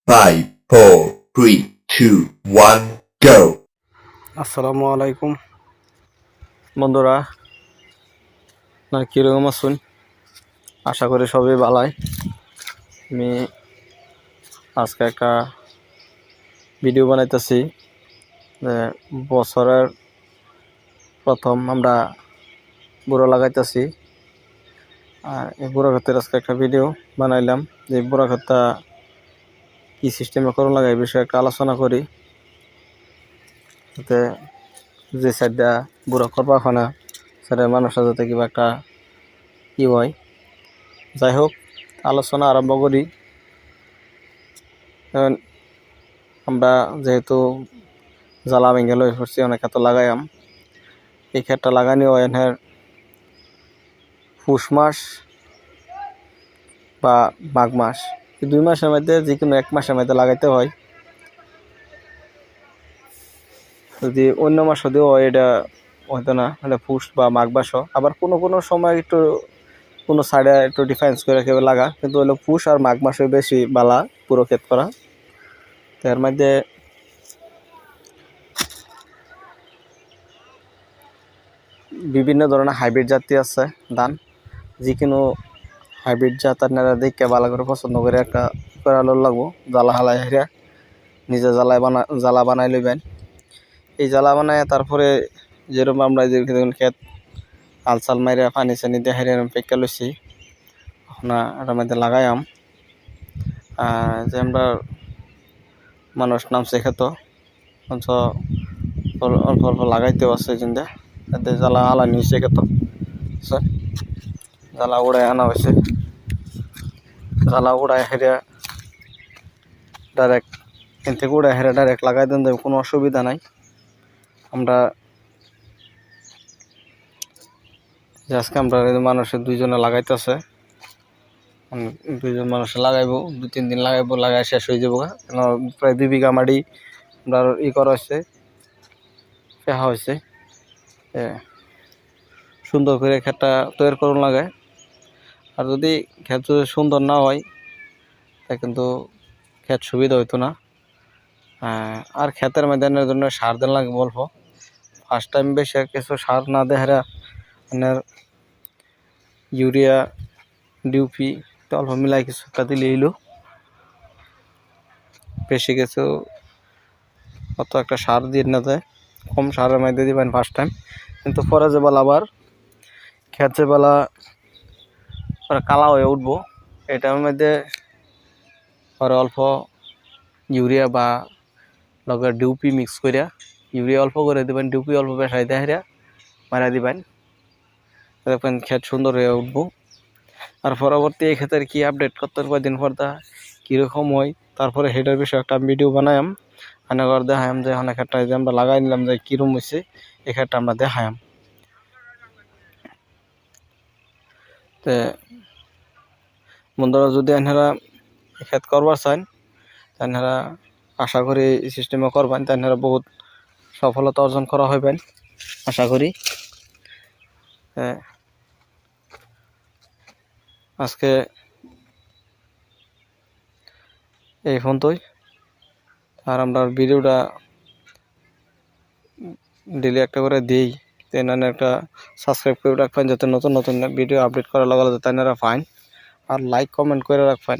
5, 4, 3, 2, 1, go! আসসালামু আলাইকুম বন্ধুরা, না কীরকম আছেন? আশা করি সবই ভালাই। আমি আজকে একটা ভিডিও বানাইতেছি যে বছরের প্রথম আমরা বুড়ো লাগাইতেছি। আর এই বুড়ো ক্ষেতের আজকে একটা ভিডিও বানাইলাম যে বুড়ো ক্ষেতটা কী সিস্টেমে করুন লাগে এই বিষয়ে একটা আলোচনা করি, যাতে যে সাইডটা বুড়ো করবা না সেটা মানুষের যাতে কিবা একটা ই হয়। যাই হোক, আলোচনা আরম্ভ করি। আমরা যেহেতু জ্বালা ভেঙে লই করছি, অনেক ক্ষেত্র লাগাইম। এই ক্ষেতটা লাগানিও এনের পুষ মাস বা মাঘ মাস, এই 2 মাসের মধ্যে যে কোনো 1 মাসের মধ্যে লাগাইতে হয়। যদি অন্য মাস যদিও হয় এটা হয়তো না, মানে পুষ বা মাঘ মাসও। আবার কোনো কোনো সময় একটু কোনো সাইডে একটু ডিফারেন্স করে কেউ লাগা, কিন্তু হলো পুষ আর মাঘ মাসে বেশি বালা পুরো ক্ষেত করা। তো এর মধ্যে বিভিন্ন ধরনের হাইব্রিড জাতি আছে ধান। যে কোনো হাইব্রিড জাত আপনারা দেখে ভালো করে পছন্দ করে একটা করালো লাগবো। জ্বালা হালাই হেরা নিজে জ্বালা বানাই লইবেন। এই জ্বালা বানায় তারপরে যেরকম আমরা যে ক্ষেত আলসাল মাইরা পানি চানি দিয়ে হেরে পেকে লইছি, না এটার মধ্যে লাগাইম। যে আমরা মানুষ নামছে খেত অল্প অল্প লাগাইতেও আছে জিন্দা, এতে জ্বালা হালা নিয়েছে খেত জ্বালা উড়াই আনা হয়েছে। জ্বালা উড়াই হেরে ডাইরেক্ট এখান থেকে উড়াই হেরে ডাইরেক্ট লাগাই দেন, কোনো অসুবিধা নাই। আমরা আজকে আমরা মানুষের 2 জনে লাগাইতেছে, 2 জন মানুষ লাগাইব, 2-3 দিন লাগাইব, লাগাই শেষ হয়ে যাবো। প্রায় 2 বিঘা মাটি আমরা করা হয়েছে, ফেহা হয়েছে। সুন্দর করে ক্ষেতটা তৈরি করুন লাগে। আর যদি ক্ষেত যদি সুন্দর না হয় তা কিন্তু ক্ষেত সুবিধা হইতো না। আর ক্ষেতের ময়দানের জন্য সার দেন লাগবে অল্প। ফার্স্ট টাইম বেশি কিছু সার না দেহারা আপনার ইউরিয়া ডিউপি অল্প মিলাই কিছু একটা দিলে এলো, বেশি কিছু অত একটা সার দিয়ে না যায়, কম সারের মধ্যে দিবেন ফার্স্ট টাইম। কিন্তু পরে যে বেলা আবার ক্ষেত যে বেলা কালা হয়ে উঠবো, এটার মধ্যে পরে অল্প ইউরিয়া বা লগে ডিউপি মিক্স করিয়া, ইউরিয়া অল্প করে দিবেন, ডিউপি অল্প বেসাই দেহারা মারা দিবেন, দেখবেন ক্ষেত সুন্দর হয়ে উঠবো। আর পরবর্তী এই ক্ষেতের কি আপডেট করতে কয়েকদিন পর দা কীরকম হয়, তারপরে হেডের বিষয়ে একটা ভিডিও বানায়াম, আনাগর দেখায়াম যে অনেক একটা যে আমরা লাগাই নিলাম যে কীরকম হয়েছে, এই ক্ষেতটা আমরা দেখায়াম। তো বন্ধুরা, যদি এনারা ক্ষেত করবার চান তারা আশা করি এই সিস্টেমে করবেন, তারা বহুত সফলতা অর্জন করা হইবেন আশা করি। আজকে এই পর্যন্তই। আর আমরা ভিডিওটা ডেলি একটা করে দিই, তেনারা একটা সাবস্ক্রাইব করে রাখবেন যাতে নতুন নতুন ভিডিও আপডেট করার লগে লগে তারা পান। আর লাইক কমেন্ট করে রাখবেন।